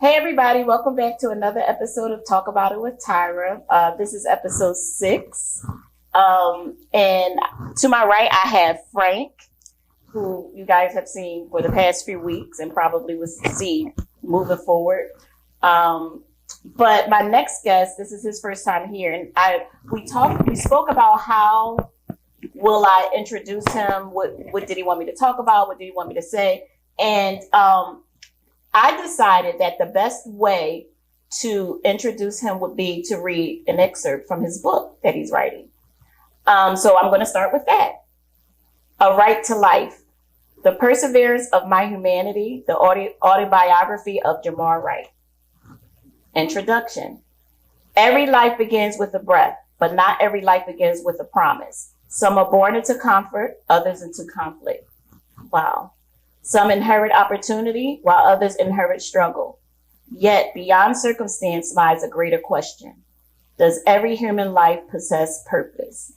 Hey everybody, welcome back to another episode of Talk About It with Tyra. This is episode 6. And to my right, I have Frank, who you guys have seen for the past few weeks and probably will see moving forward. But my next guest, this is his first time here, and we spoke about how will I introduce him, what did he want me to talk about, what did he want me to say, and I decided that the best way to introduce him would be to read an excerpt from his book that he's writing. So I'm going to start with that. A Right to Life, The Perseverance of My Humanity, the autobiography of Jamaar Wight. Introduction. Every life begins with a breath, but not every life begins with a promise. Some are born into comfort, others into conflict. Wow. Some inherit opportunity, while others inherit struggle. Yet, beyond circumstance lies a greater question. Does every human life possess purpose?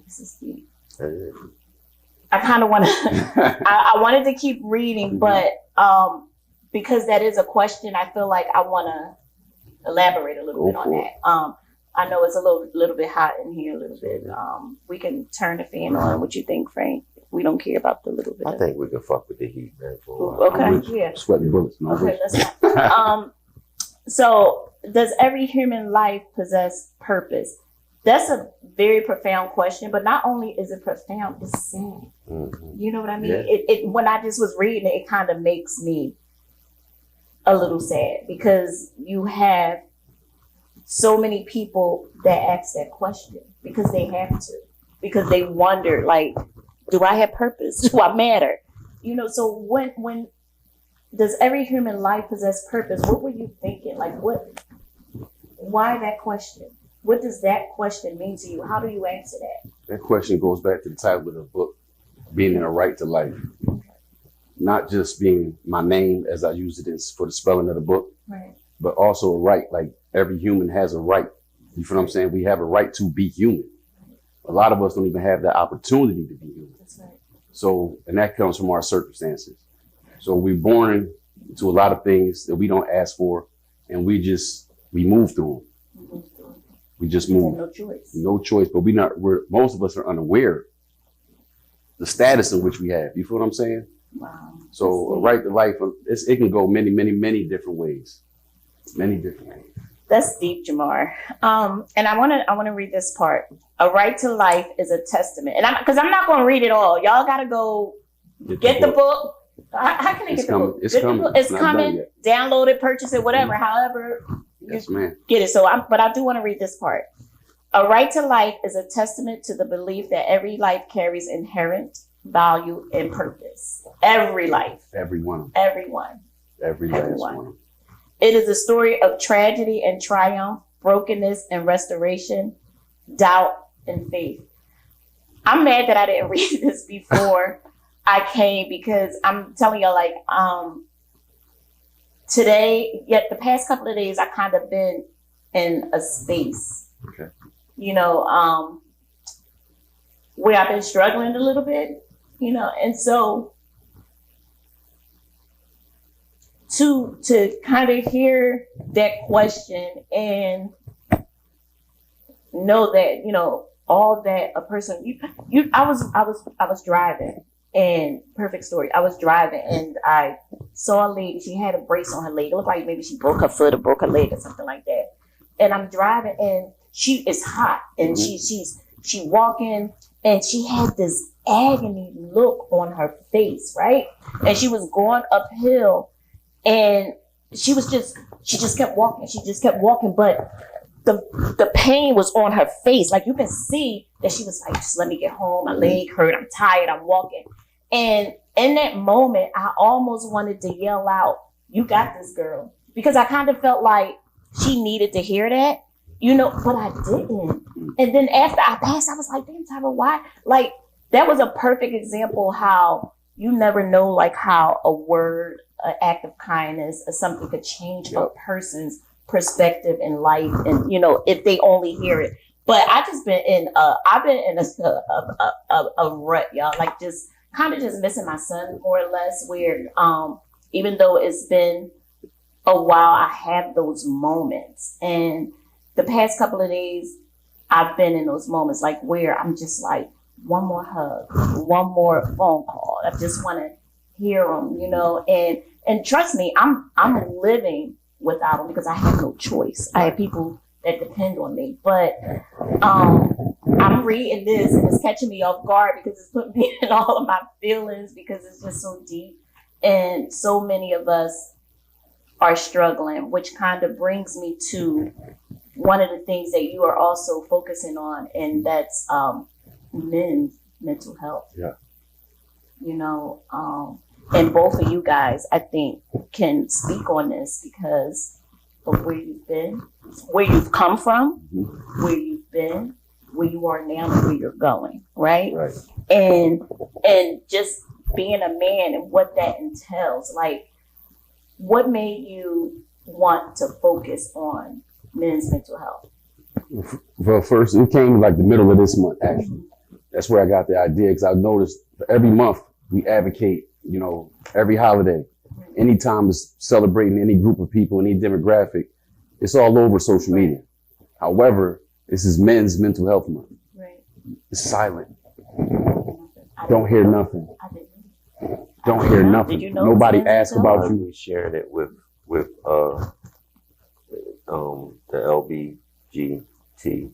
This is deep. I kind of want to, I wanted to keep reading, but because that is a question, I feel like I want to elaborate a little bit on that. I know it's a little bit hot in here, a little bit. We can turn the fan on. What you think, Frank? We don't care about the little bit. I think we can fuck with the heat, man. Okay, yeah. Sweating bullets. Okay, let's not. So, does every human life possess purpose? That's a very profound question, but not only is it profound, it's sad. Mm-hmm. You know what I mean? Yeah. It when I just was reading it, it kind of makes me a little sad because you have so many people that ask that question because they have to, because they wonder, like, do I have purpose? Do I matter? You know, so when does every human life possess purpose? What were you thinking? Like, why that question? What does that question mean to you? How do you answer that? That question goes back to the title of the book, being in a right to life. Okay. Not just being my name as I use it for the spelling of the book, right, but also a right. Like every human has a right. You feel what I'm saying? We have a right to be human. A lot of us don't even have that opportunity to be human. That's right. So, and that comes from our circumstances. So we're born into a lot of things that we don't ask for, and we move through them. We just move. No choice. No choice, but most of us are unaware the status in which we have. You feel what I'm saying? Wow. So a right to life, it can go many, many, many different ways. Many different ways. That's deep, Jamaar. And I want to read this part. A right to life is a testament, and because I'm not going to read it all. Y'all got to go get the book. How can I get the book? It's coming. It's coming. Download it, purchase it, whatever. However, yes, ma'am. Get it. But I do want to read this part. A right to life is a testament to the belief that every life carries inherent value and purpose. Every life. Everyone. Everyone. Every last one. It is a story of tragedy and triumph, brokenness and restoration, doubt and faith. I'm mad that I didn't read this before I came because I'm telling you, like, today, yet the past couple of days, I kind of been in a space, okay, you know, where I've been struggling a little bit, you know, and so to kind of hear that question and know that, you know, all that a person, I was driving, and perfect story. I was driving and I saw a lady, she had a brace on her leg. It looked like maybe she broke her foot or broke her leg or something like that. And I'm driving and she is hot and she walking and she had this agony look on her face, right? And she was going uphill and she just kept walking. She just kept walking, but the pain was on her face. Like you can see that she was like, just let me get home. My leg hurt. I'm tired. I'm walking. And in that moment, I almost wanted to yell out, you got this, girl. Because I kind of felt like she needed to hear that, you know, but I didn't. And then after I passed, I was like, damn, Tyra, why? Like, that was a perfect example how you never know, like, how a word, an act of kindness, or something could change a person's perspective in life, and you know, if they only hear it. But I've been in a rut, y'all, like just kind of just missing my son more or less, where even though it's been a while, I have those moments. And the past couple of days, I've been in those moments like where I'm just like, one more hug, one more phone call. I just want to hear them, you know. And trust me, I'm living without them because I have no choice. I have people that depend on me. But I'm reading this and it's catching me off guard because it's putting me in all of my feelings because it's just so deep. And so many of us are struggling, which kind of brings me to one of the things that you are also focusing on, and that's men's mental health. Yeah. You know, and both of you guys, I think, can speak on this because of where you've been, where you've come from, where you've been, where you are now, and where you're going, right? Right. And just being a man and what that entails. Like, what made you want to focus on men's mental health? Well, first, it came like the middle of this month, actually. That's where I got the idea, because I noticed every month we advocate, you know, every holiday, anytime it's celebrating any group of people, any demographic, it's all over social media. However, this is men's mental health month. Right. It's silent. Don't hear nothing. I didn't. Don't hear nothing. Did you know Nobody men's asks mental about you. We shared it with the LBGT,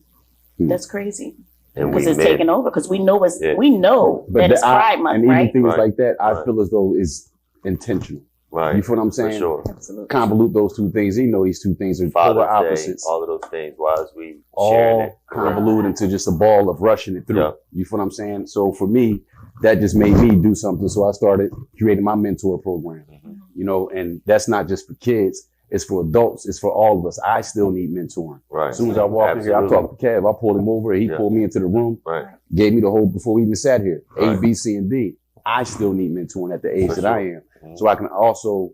That's crazy. and Because we it's met. taking over. Because we know Yeah. we know that it's Pride Month, and even right? things Right. like that, I Right. feel as though is intentional. Right, You feel what I'm for saying? sure. Absolutely. Convolute those two things. You know, these two things are polar Father's Day, opposites. all of those things. Why is we sharing All it? convoluted into just a ball of rushing it through. Yeah. You feel what I'm saying? So for me, that just made me do something. So I started creating my mentor program. You know, and that's not just for kids. It's for adults. It's for all of us. I still need mentoring. Right. As soon as I walk in here, I Absolutely. talked to Kev. I pulled him over. He Yeah. pulled me into the room. Right. Gave me the whole before we even sat here. A, Right. B, C, and D. I still need mentoring at the age For that I sure. am. Mhm. So I can also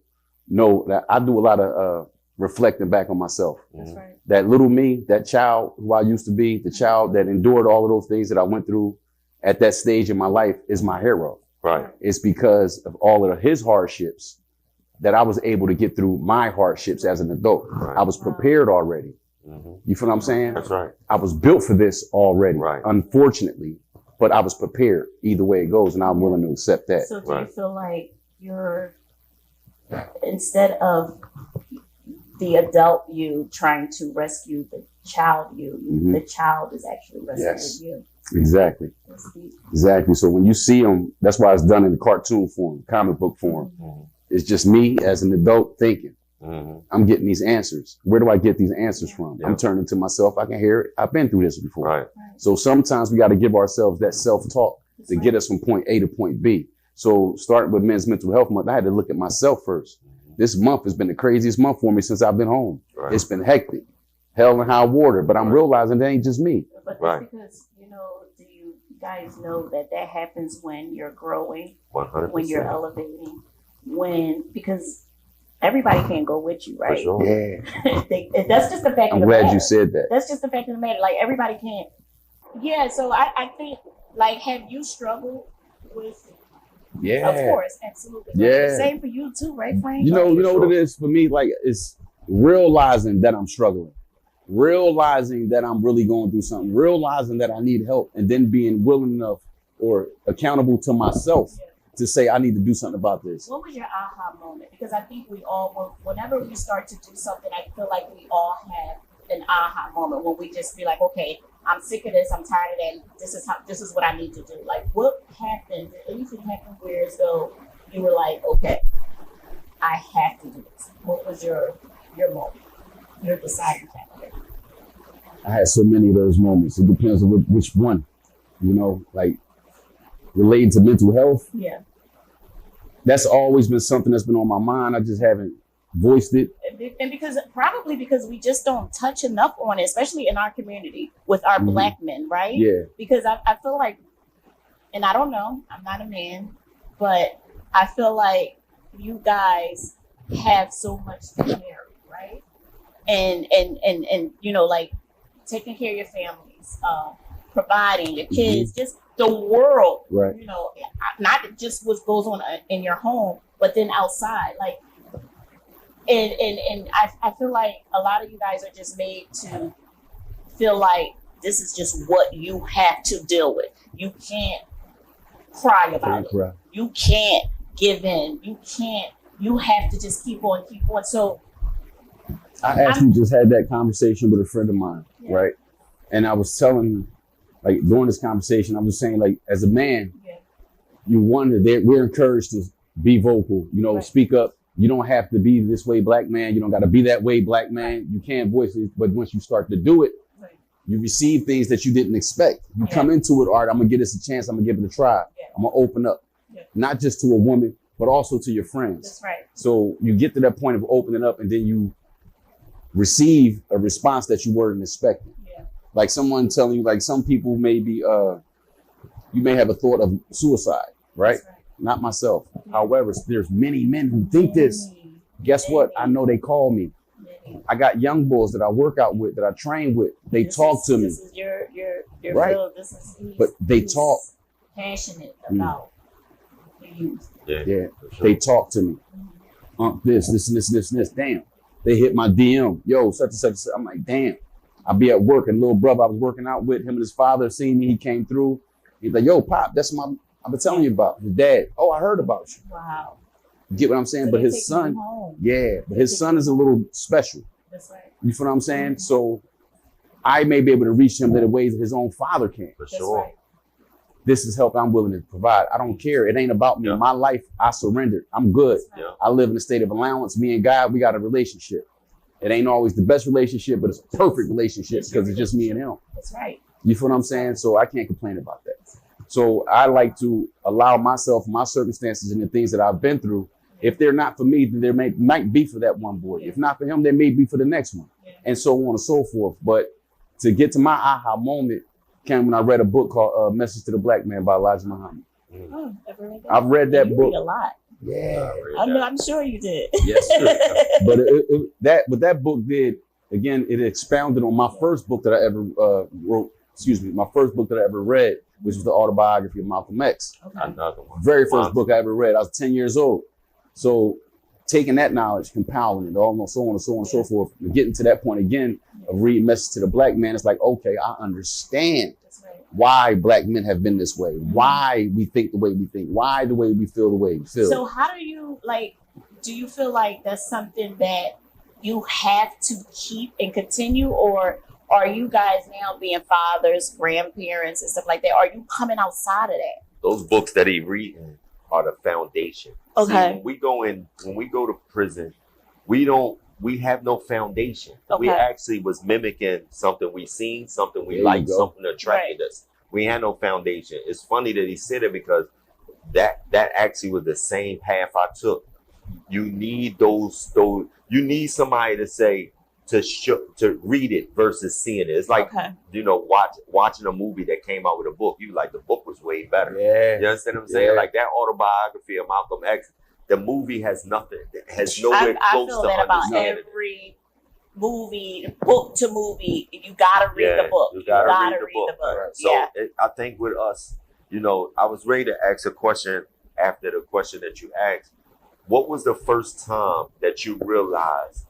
know that I do a lot of reflecting back on myself. That's Mhm. right. That little me, that child who I used to be, the child that endured all of those things that I went through at that stage in my life is my hero. Right. It's because of all of his hardships that I was able to get through my hardships as an adult. Right. I was prepared already. Mhm. You feel what I'm saying? That's right. I was built for this already, Right. unfortunately, but I was prepared either way it goes, and I'm willing to accept that. So do you Right. feel like you're, instead of the adult you trying to rescue the child you, Mhm. the child is actually rescuing Yes. you? Exactly. That's deep. Exactly. So when you see them, that's why it's done in the cartoon form, comic book form. Mhm. It's just me as an adult thinking, Mhm. I'm getting these answers. Where do I get these answers from? Yeah. I'm turning to myself. I can hear it. I've been through this before. Right. So sometimes we got to give ourselves that self-talk That's to right. get us from point A to point B. So starting with Men's Mental Health Month, I had to look at myself first. This month has been the craziest month for me since I've been home. Right. It's been hectic, hell and high water, but I'm Right. realizing that ain't just me. But that's Right. because, you know, do you guys know that happens when you're growing, 100%. when you're elevating, because everybody can't go with you, For right? sure. Yeah. That's just the fact I'm of the glad matter. you said that. That's just the fact of the matter. Like, everybody can't. Yeah, so I think, like, have you struggled with, Yeah. of course, absolutely. Yeah. Same for you too, right, Frank? You know For what it sure. is for me? Like, it's realizing that I'm struggling, realizing that I'm really going through something, realizing that I need help, and then being willing enough or accountable to myself to say, I need to do something about this. What was your aha moment? Because I think we all, whenever we start to do something, I feel like we all have an aha moment when we just be like, okay, I'm sick of this, I'm tired of that, this is what I need to do. Like, what happened? Did anything happen where as though you were like, okay, I have to do this? What was your moment? Your deciding factor? I had so many of those moments. It depends on which one, you know, like relating to mental health. Yeah. That's always been something that's been on my mind. I just haven't voiced it. And because we just don't touch enough on it, especially in our community with our Mhm. Black men, right? Yeah. Because I feel like, and I don't know, I'm not a man, but I feel like you guys have so much to carry, right? And you know, like taking care of your families, providing your kids, just the world, Right. you know, not just what goes on in your home, but then outside. Like, And I feel like a lot of you guys are just made to feel like this is just what you have to deal with. You can't cry about it. You can't give in. You have to just keep on. So I actually just had that conversation with a friend of mine, right? And I was telling, like, during this conversation, I was saying, like, as a man, you wonder that we're encouraged to be vocal, speak up. You don't have to be this way, black man. You don't got to be that way, black man. You can't voice it. But once you start to do it, you receive things that you didn't expect. You come into it, all right, I'm going to give this a chance. I'm going to give it a try. I'm going to open up, not just to a woman, but also to your friends. That's right. So you get to that point of opening up, and then you receive a response that you weren't expecting. Like someone telling you, like some people may be, you may have a thought of suicide, right? Not myself. However, there's many men who think this. Guess what? I know they call me. I got young boys that I work out with, that I train with. They talk to me. This is your right? field. But they talk. Passionate about the youth. Yeah. Sure. They talk to me. This, and this. Damn. They hit my DM. Yo, such and such. I'm like, damn. I'll be at work, and little brother I was working out with, him and his father seen me. He came through. He's like, yo, Pop, that's I've been telling you about. His dad. Oh, I heard about you. Wow. You get what I'm saying? So but his son, but his son is a little special. That's right. You feel what I'm saying? So I may be able to reach him in the ways that his own father can. For sure. Right. This is help I'm willing to provide. I don't care. It ain't about me. My life, I surrendered. I'm good. Yeah. I live in a state of allowance. Me and God, we got a relationship. It ain't always the best relationship, but it's a perfect relationship because it's just me and him. That's right. You feel what I'm saying? So I can't complain about that. So I like to allow myself, my circumstances, and the things that I've been through. If they're not for me, then there might be for that one boy. If not for him, there may be for the next one, and so on and so forth. But to get to my aha moment came when I read a book called Message to the Black Man by Elijah Muhammad. Oh, I've read that book. Read a lot. Yeah, I'm sure you did. Yes, sir. But that book did, again, it expounded on my first book that I ever wrote. Excuse me, my first book that I ever read, which was the autobiography of Malcolm X. Okay. Another one. Very first book I ever read. I was 10 years old. So taking that knowledge, compiling it, all so on and so on and so forth, and getting to that point again of reading Message to the Black Man, it's like, okay, I understand why black men have been this way, why we think the way we think, why the way we feel the way we feel. So how do you feel like that's something that you have to keep and continue, or are you guys now being fathers, grandparents, and stuff like that? Are you coming outside of that? Those books that he reading are the foundation. Okay. See, when we go to prison, we have no foundation. Okay. We actually was mimicking something we seen, something we liked, something that attracted us. We had no foundation. It's funny that he said it because that actually was the same path I took. You need those you need somebody to say, to read it versus seeing it. It's like, watching a movie that came out with a book. You like, the book was way better. Yeah. You understand what I'm saying? Like that autobiography of Malcolm X, the movie has nothing. It has nowhere close to that about understanding. every movie, book to movie. You gotta read the book. You gotta read the book. Right. So I think with us, I was ready to ask a question after the question that you asked. What was the first time that you realized,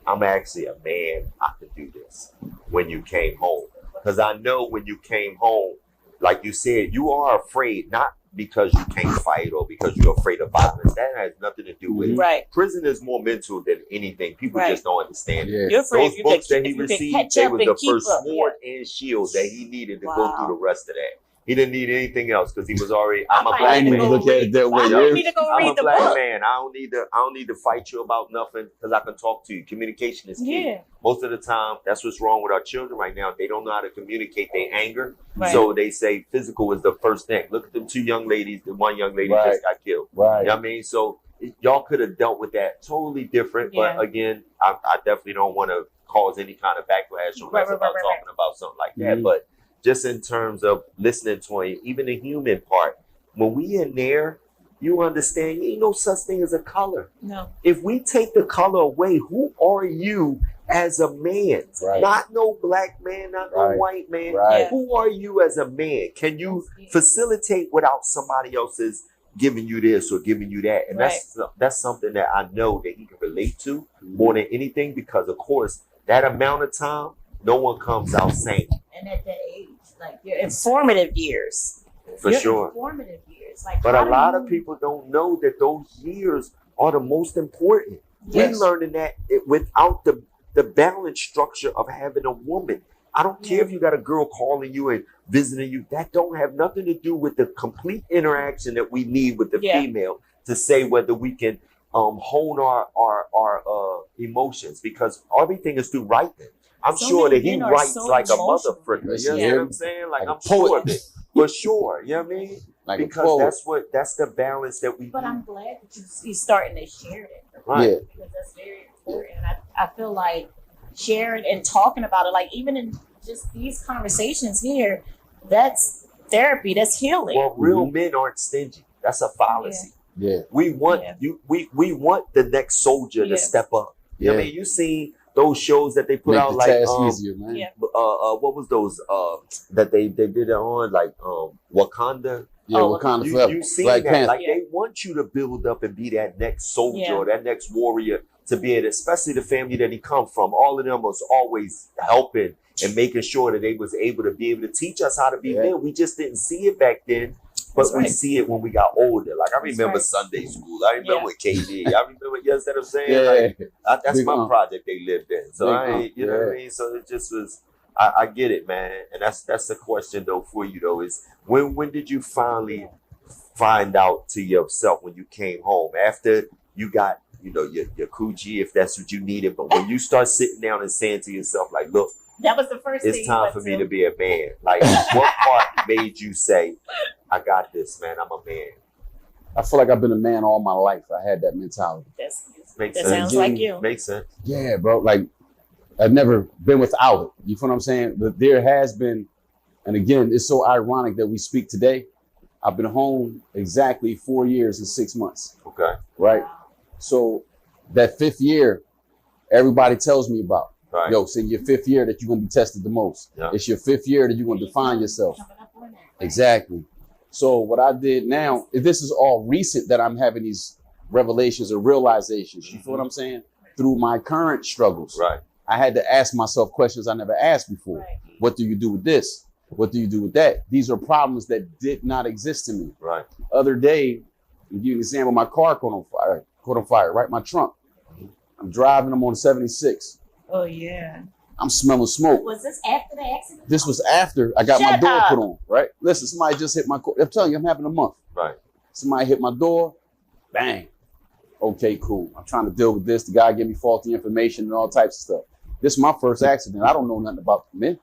I'm actually a man, I could do this, when you came home? Because I know when you came home, like you said, you are afraid, not because you can't fight or because you're afraid of violence. That has nothing to do with it. Right. Prison is more mental than anything. People just don't understand it. You're afraid Those books that he received, they were the first sword and shield that he needed to go through the rest of that. He didn't need anything else because he was already. I'm a black man. Look at it that way. I don't need to go read the book. I'm a black man. I don't need to fight you about nothing because I can talk to you. Communication is key. Yeah. Most of the time, that's what's wrong with our children right now. They don't know how to communicate their anger. Right. So they say physical is the first thing. Look at them two young ladies. The one young lady just got killed. Right. You know what I mean? So y'all could have dealt with that totally different. Yeah. But again, I definitely don't want to cause any kind of backlash on us about talking about something like that. But just in terms of listening to him, even the human part, when we in there, you understand, ain't no such thing as a color. No. If we take the color away, who are you as a man? Right. Not no black man, not no white man. Right. Who are you as a man? Can you facilitate without somebody else's giving you this or giving you that. And that's something that I know that he can relate to more than anything, because of course that amount of time, no one comes out sane. And at that age, like your informative years. For sure. Informative years. Like, but a lot of people don't know that those years are the most important. We're learning that without the balance structure of having a woman. I don't care if you got a girl calling you and visiting you. That don't have nothing to do with the complete interaction that we need with the female to say whether we can hone our emotions, because everything is through writing. I'm sure that he writes like a mother fricker. You know what I'm saying? Like I'm sure of it. For sure. You know what I mean? Like because that's the balance that we But need. I'm glad that you're starting to share it. Right. Yeah. Because that's very important. I feel like sharing and talking about it, like even in just these conversations here, that's therapy, that's healing. Well, real men aren't stingy. That's a fallacy. Yeah. We want we want the next soldier to step up. You know what I mean? You see those shows that they put out like easier, man. What was those that they did it on, like Wakanda? Yeah, Wakanda Forever. You seen that? Like they want you to build up and be that next soldier or that next warrior to be it, especially the family that he come from. All of them was always helping and making sure that they was able to be able to teach us how to be men. We just didn't see it back then. But we see it when we got older. Like I remember Sunday school. I remember KD. I remember, you understand what I'm saying? Like, that's my project they lived in. So I ain't, you know what I mean? So it just was, I get it, man. And that's the question though for you though, is when did you finally find out to yourself when you came home after you got, you know, your coochie, if that's what you needed, but when you start sitting down and saying to yourself, like, look, that was the first it's time for me to be a man. Like, what part made you say, I got this, man, I'm a man? I feel like I've been a man all my life. I had that mentality. Makes that sense. Sounds like you. Makes sense. Yeah, bro. Like, I've never been without it. You feel what I'm saying? But there has been, and again, it's so ironic that we speak today. I've been home exactly 4 years and 6 months. Okay. Right? So that 5th year, everybody tells me about. Right. Yo, it's in your 5th year that you're going to be tested the most. Yeah. It's your 5th year that you're going to define yourself. Exactly. So what I did now, this is all recent that I'm having these revelations or realizations. You feel what I'm saying? Through my current struggles. Right. I had to ask myself questions I never asked before. Right. What do you do with this? What do you do with that? These are problems that did not exist to me. Right. Other day, to give you an example, my car caught on fire, right? My trunk. I'm driving, I'm on 76. Oh, yeah. I'm smelling smoke. Was this after the accident? This was after I got my door put on, right? Listen, somebody just hit my car. I'm telling you, I'm having a month. Right. Somebody hit my door, bang. Okay, cool. I'm trying to deal with this. The guy gave me faulty information and all types of stuff. This is my first accident. I don't know nothing about men.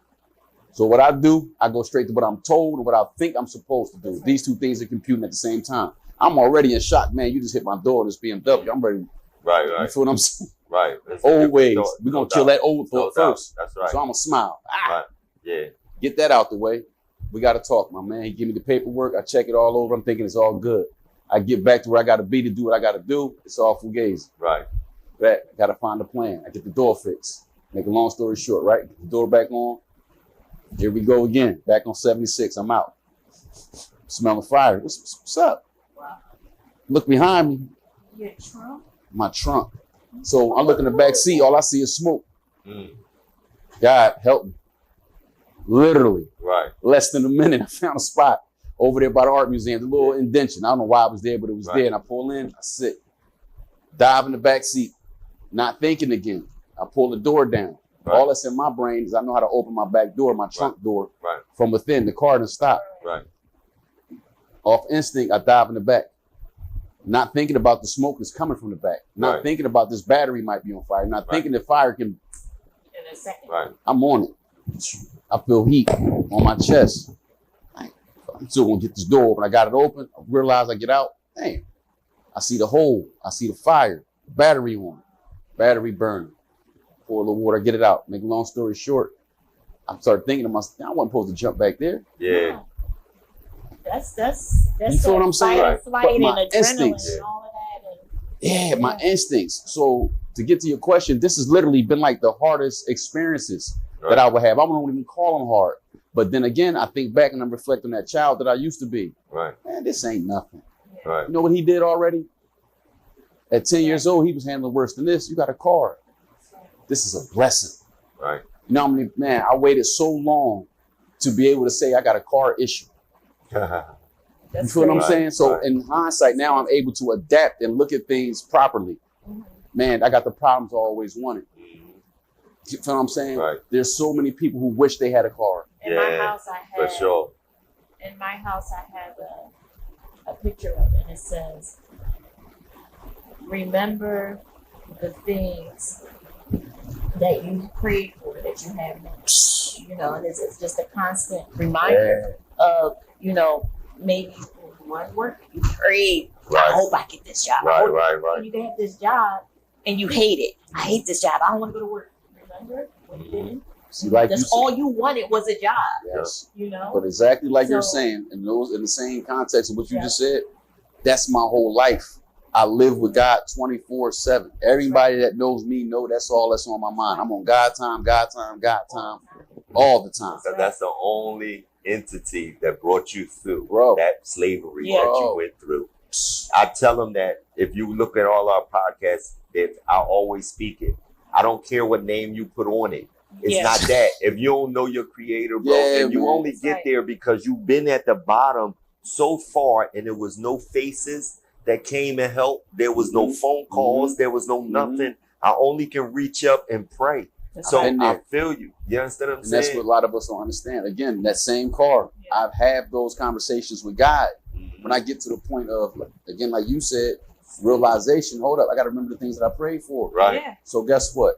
So what I do, I go straight to what I'm told and what I think I'm supposed to do. Right. These two things are computing at the same time. I'm already in shock, man. You just hit my door, this BMW. I'm ready. Right. You feel what I'm saying? Right. Old ways. We're going to kill that old thought first. That's right. So I'm going to smile. Right. Yeah. Get that out the way. We got to talk, my man. He give me the paperwork. I check it all over. I'm thinking it's all good. I get back to where I got to be to do what I got to do. It's all fugazi. Right. Got to find a plan. I get the door fixed. Make a long story short, right? Get the door back on. Here we go again. Back on 76. I'm out. Smelling fire. What's up? Wow. Look behind me. Your trunk? My trunk. So I look in the back seat. All I see is smoke. Mm. God help me. Literally. Right. Less than a minute, I found a spot over there by the art museum. The little indention. I don't know why I was there, but it was there. And I pull in. I sit. Dive in the back seat. Not thinking again. I pull the door down. Right. All that's in my brain is I know how to open my back door, my trunk door from within. The car didn't stop. Right. Off instinct, I dive in the back. Not thinking about the smoke that's coming from the back. Not thinking about this battery might be on fire. Not thinking that fire can. In a second. Right. I'm on it. I feel heat on my chest. I'm still gonna get this door open. I got it open. I realize I get out. Damn. I see the hole. I see the fire. Battery on. Battery burning. Pour a little water, get it out. Make a long story short, I started thinking to myself, I wasn't supposed to jump back there. Yeah. That's you feel what I'm saying? Flight and adrenaline instincts. and all of that. Yeah, my instincts. So to get to your question, this has literally been like the hardest experiences that I would have. I wouldn't even call them hard. But then again, I think back and I'm reflecting on that child that I used to be. Right. Man, this ain't nothing. You know what he did already? At 10 years old, he was handling worse than this. You got a car. This is a blessing. Right. You know how many, man, I waited so long to be able to say I got a car issue. You feel what I'm saying? So in hindsight, now I'm able to adapt and look at things properly. Man, I got the problems I always wanted. You feel what I'm saying? Right. There's so many people who wish they had a car. In my house, I have. For sure. In my house, I have a picture of it, and it says, "Remember the things that you prayed for that you have now." You know, and it's just a constant reminder of, you know, maybe you weren't working, you prayed, I hope I get this job. Right. And you can have this job and you hate it. I hate this job. I don't want to go to work. Remember when you didn't? See, like that's all you wanted was a job. Yes. You know? But exactly like you're saying, in the same context of what you just said, that's my whole life. I live with God 24/7. Everybody that knows me know that's all that's on my mind. I'm on God time, all the time. So that's the only entity that brought you through that slavery that you went through. I tell them that if you look at all our podcasts, I always speak it. I don't care what name you put on it. It's not that. If you don't know your creator, bro, and you only get there because you've been at the bottom so far and there was no faces that came and helped. There was no phone calls. There was no nothing. I only can reach up and pray. So I feel you. You understand what I'm saying? That's what a lot of us don't understand. Again, that same car, I've had those conversations with God. When I get to the point of, again, like you said, realization, hold up, I got to remember the things that I prayed for. Right. Yeah. So guess what?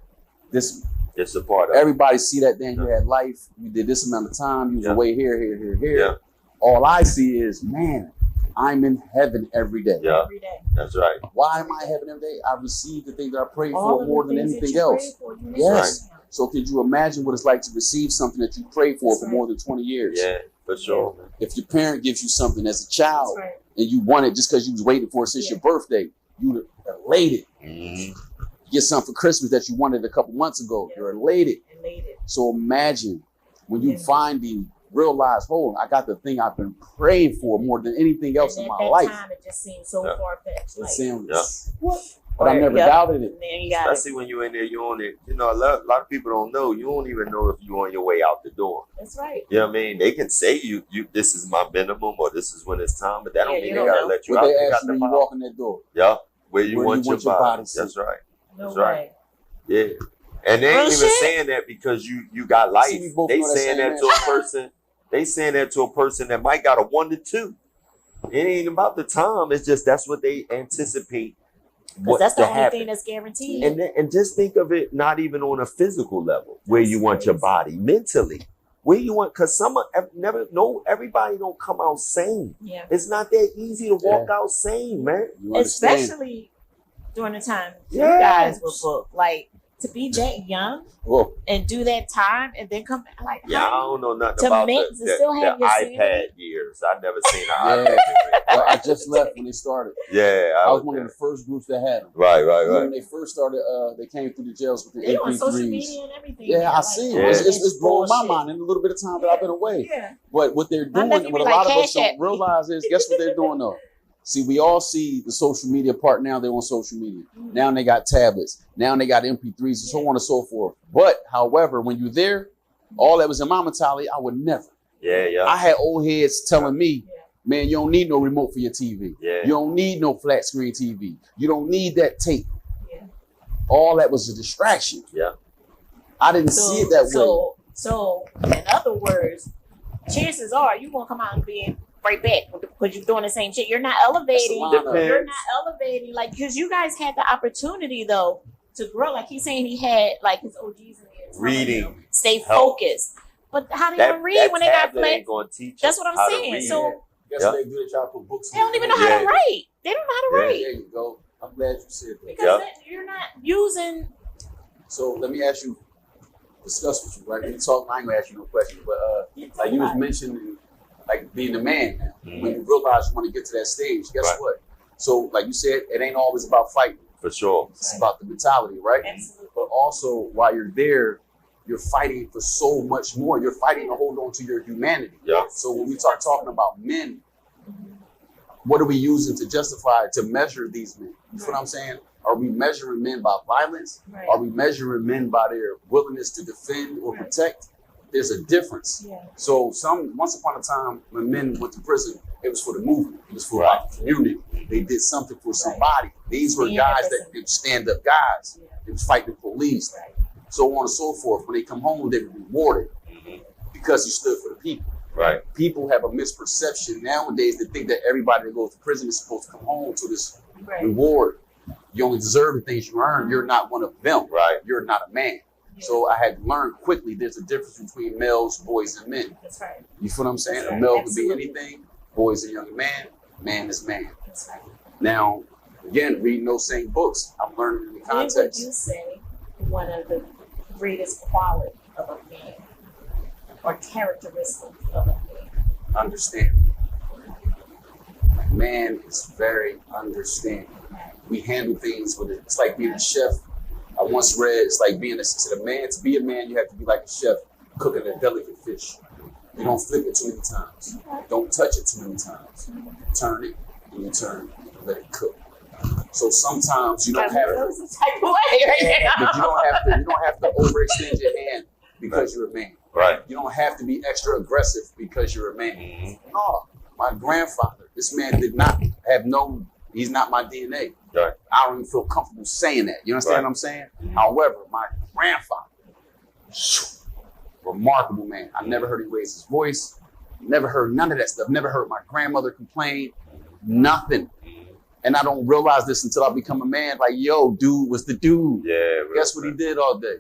This is a part of everybody see that then you had life. You did this amount of time. You was away here. Yeah. All I see is, man, I'm in heaven every day. Yeah. Every day. That's right. Why am I in heaven every day? I received the things that I prayed for more than anything else. Yes. Right. So could you imagine what it's like to receive something that you prayed for more than 20 years? Yeah, for sure. If your parent gives you something as a child and you want it just because you was waiting for it since your birthday, you elated. You get something for Christmas that you wanted a couple months ago. You're elated. So imagine when you finally realize, hold on, I got the thing I've been praying for more than anything else in my life. At that time, it just seemed so far-fetched. It seemed, what? But I never doubted it. Especially when you're in there, you're on it. You know, a lot of people don't know. You don't even know if you're on your way out the door. That's right. You know what I mean? They can say you this is my minimum or this is when it's time, but that don't mean they gotta let you out. They ask you when you walk in that door. Yeah. Where you want your body. That's right. That's right. Yeah. And they ain't even saying that because you got life. They saying that to a person. They saying that to a person that might got a 1 to 2. It ain't about the time. It's just that's what they anticipate. Because that's the only thing that's guaranteed. And just think of it not even on a physical level where you want your body, mentally. Where you want, because everybody don't come out sane. Yeah. It's not that easy to walk out sane, man. Especially during the time you guys were booked. Like, to be that young and do that time and then come back, like, I don't know nothing about the iPad years. I've never seen an iPad. Well, I just left when they started. Yeah, I was one of the first groups that had them. Right. When they first started, they came through the jails with the MP3s. on social media and everything. Yeah, I see it. It's blowing my mind in a little bit of time that I've been away. Yeah. But what they're doing, what a lot of us don't realize is, guess what they're doing though? See, we all see the social media part now. They're on social media. Now they got tablets. Now they got MP3s and so on and so forth. But, however, when you're there, all that was in my mentality, I would never. Yeah. I had old heads telling me, man, you don't need no remote for your TV. Yeah. You don't need no flat screen TV. You don't need that tape. Yeah. All that was a distraction. Yeah. I didn't see it that way. So, in other words, chances are you won't come out and be right back because you're doing the same shit. You're not elevating. You're not elevating, like, because you guys had the opportunity though to grow. Like he's saying, he had like his OGs in there reading, stay focused. But how they gonna read when they got flat? That's what I'm saying. So they do. They try to put books. They don't even know how to write. They don't know how to write. There you go. I'm glad you said that. Because you're not using. So let me ask you, discuss with you, right? When you talk, I ain't gonna ask you no questions, but like you was mentioning, like being a man now. When you realize you want to get to that stage, guess what? So, like you said, it ain't always about fighting. For sure. It's about the mentality, right? Absolutely. But also, while you're there, you're fighting for so much more. You're fighting to hold on to your humanity. Yeah. So when we start talking about men, what are we using to justify, to measure these men? You feel what I'm saying? Are we measuring men by violence? Right. Are we measuring men by their willingness to defend or protect? There's a difference. Yeah. So once upon a time, when men went to prison, it was for the movement. It was for our community. They did something for somebody. These were guys that they stand-up guys. They was fighting the police. Right. So on and so forth. When they come home, they were rewarded because you stood for the people. Right. People have a misperception nowadays to think that everybody that goes to prison is supposed to come home to this reward. You only deserve the things you earn. You're not one of them. Right. You're not a man. Yeah. So I had to learn quickly there's a difference between males, boys, and men. That's right. You feel what I'm saying? Right. A male could be anything. Boy is a young man. Man is man. That's right. Now, again, reading those same books, I'm learning in the context. What would you say one of the greatest qualities of a man or characteristics of a man? Understanding. Man is very understanding. We handle things with it. It's like being a chef. I once read, it's like being a man. To be a man, you have to be like a chef cooking a delicate fish. You don't flip it too many times. Don't touch it too many times. Turn it and you turn it and let it cook. So sometimes you don't have to. But you don't have to overextend your hand because you're a man. Right. You don't have to be extra aggressive because you're a man. No, my grandfather, this man did not have he's not my DNA. Right. I don't even feel comfortable saying that. You understand what I'm saying? However, my grandfather, remarkable man. I never heard him raise his voice. Never heard none of that stuff. Never heard my grandmother complain. Nothing. And I don't realize this until I become a man. Like, yo, dude was the dude. Yeah. Guess what he did all day?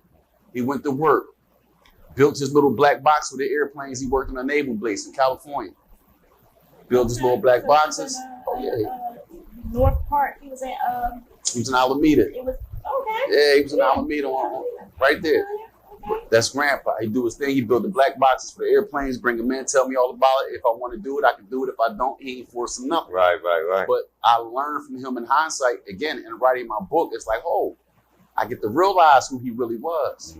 He went to work. Built his little black box for the airplanes. He worked on a naval base in California. Built his little black boxes. North Park. He was at he was in Alameda. It was okay. Yeah, he was in Alameda right there. Okay. That's grandpa. He do his thing. He built the black boxes for the airplanes, bring them in, tell me all about it. If I want to do it, I can do it. If I don't, he ain't forcing nothing. Right. But I learned from him in hindsight, again, in writing my book, it's like, I get to realize who he really was.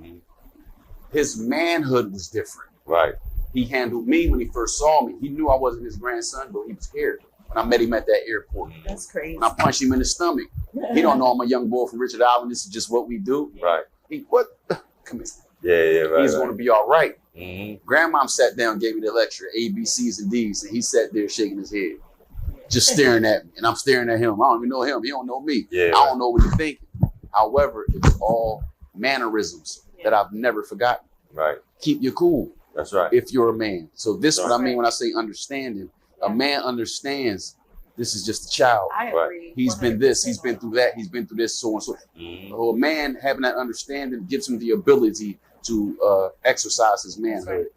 His manhood was different. Right. He handled me when he first saw me. He knew I wasn't his grandson, but he was scared. When I met him at that airport. That's crazy. When I punched him in the stomach. He don't know I'm a young boy from Richard Island. This is just what we do. Right. What? Come here. Yeah, right. He's going to be all right. Grandmom sat down, gave me the lecture, A, B, C's, and D's, and he sat there shaking his head, just staring at me. And I'm staring at him. I don't even know him. He don't know me. Yeah, I don't know what he's thinking. However, it's all mannerisms that I've never forgotten. Right. Keep your cool. That's right. If you're a man. So this is what I mean when I say understanding. A man understands this is just a child. I agree. He's 100%. Been this, he's been through that, he's been through this, so on and so forth. So a man having that understanding gives him the ability to exercise his manhood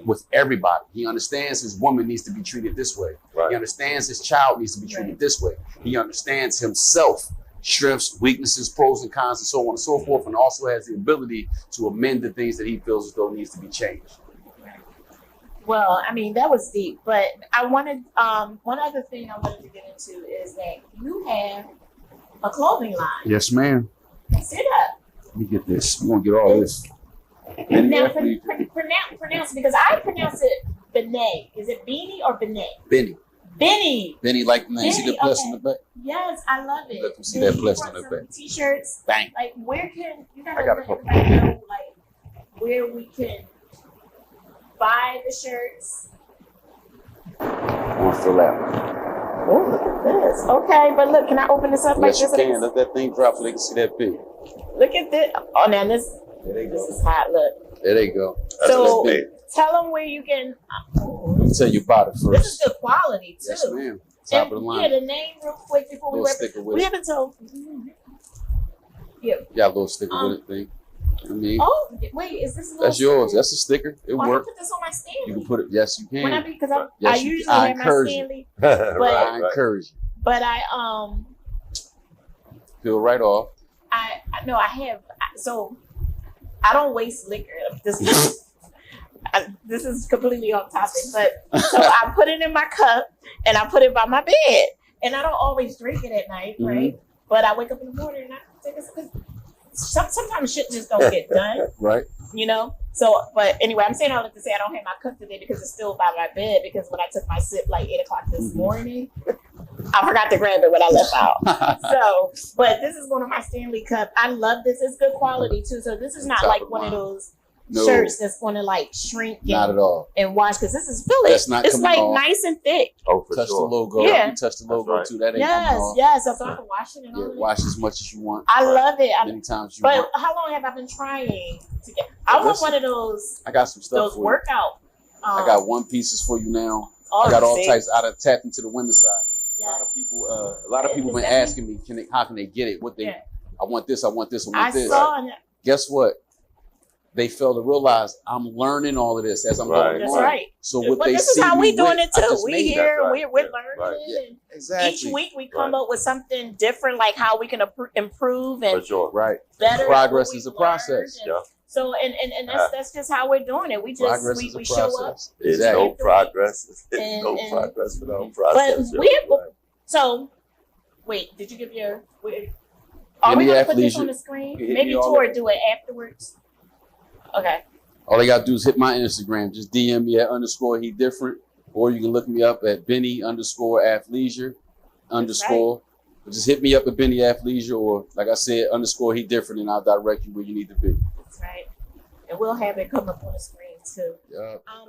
with everybody. He understands his woman needs to be treated this way. Right. He understands his child needs to be treated this way. He understands himself, strengths, weaknesses, pros and cons, and so on and so forth, and also has the ability to amend the things that he feels as though needs to be changed. Well, I mean, that was deep, but I wanted, one other thing I wanted to get into is that you have a clothing line. Yes, ma'am. Sit up. Let me get this. I'm going to get all this. Now, pronounce it, because I pronounce it Benet. Is it Beanie or Benet? Benny. Benny. Benny, like the name. See the plus in the back? Yes, I love it. Let them see that plus on the back. T-shirts. Bang. Like, where can, you gotta let everybody know, like, where we can buy the shirts. I want to fill that. Oh, look at this. Okay, but look, can I open this up like this? Yes, you can. Let that thing drop so they can see that pig. Look at this. Oh, now this is hot. Look. There they go. So tell them where you can. Let me tell you about it first. This is good quality too. Yes, ma'am. Top of the line. Yeah, the name real quick before we haven't told. Yeah. Yeah, a little sticker with it thing. I mean, oh wait, is this? That's yours. That's a sticker. It works. I put this on my Stanley. You can put it. Yes, you can. Because I usually have my Stanley. But I encourage you. But I peel right off. I know I have. So I don't waste liquor. This is completely off topic, but so I put it in my cup and I put it by my bed, and I don't always drink it at night, right? But I wake up in the morning and I take it. Sometimes shit just don't get done. Right. You know? So, but anyway, I'm saying all that to say I don't have my cup today because it's still by my bed, because when I took my sip like 8 o'clock this morning, I forgot to grab it when I left out. So, but this is one of my Stanley Cup. I love this. It's good quality too. So this is not Top like of one mind. of those No. shirts that's going to like shrink Not at all. and wash, because this is feel it. That's not It's coming like off. nice and thick. Oh, for Touch sure. the logo. Yeah. You touch the logo right. too. That ain't coming Yes, off. yes. So I can wash it and Yeah, all that. wash as much as you want. I love it. Many times you But want. how long have I been trying to get? I want Listen, one of those I got some stuff those for you. workout. I got one pieces for you now. Oh, I got all see? types. I tapped into the women's side. Yes. A lot of people been asking me, how can they get it? What they? Yeah. I want this. I want this. I I want this. saw it. Guess what? They fail to realize I'm learning all of this as I'm going That's along. right. So what But they this is see how me we doing with, it I too. just We made it. here, That's right. we're Yeah. learning. Right. And Exactly. each week we come up with something different, like how we can improve For and sure. Right. better. Progress what we is a learned. process. And Yeah. So and that's just how we're doing it. We just Progress is a we show up. process. There's Exactly. no progress. There's And- no and- progress without But process. so wait, did you give your? Are Give we me gonna put this athleisure. on the screen? You hit Maybe me all Tor over. do it afterwards. Okay. All they gotta do is hit my Instagram. Just DM me at _he different, or you can look me up at Benny _athleisure _ But just hit me up at Benny Athleisure, or like I said _ he different, and I'll direct you where you need to be. That's right. And we'll have it come up on the screen too. Yeah. But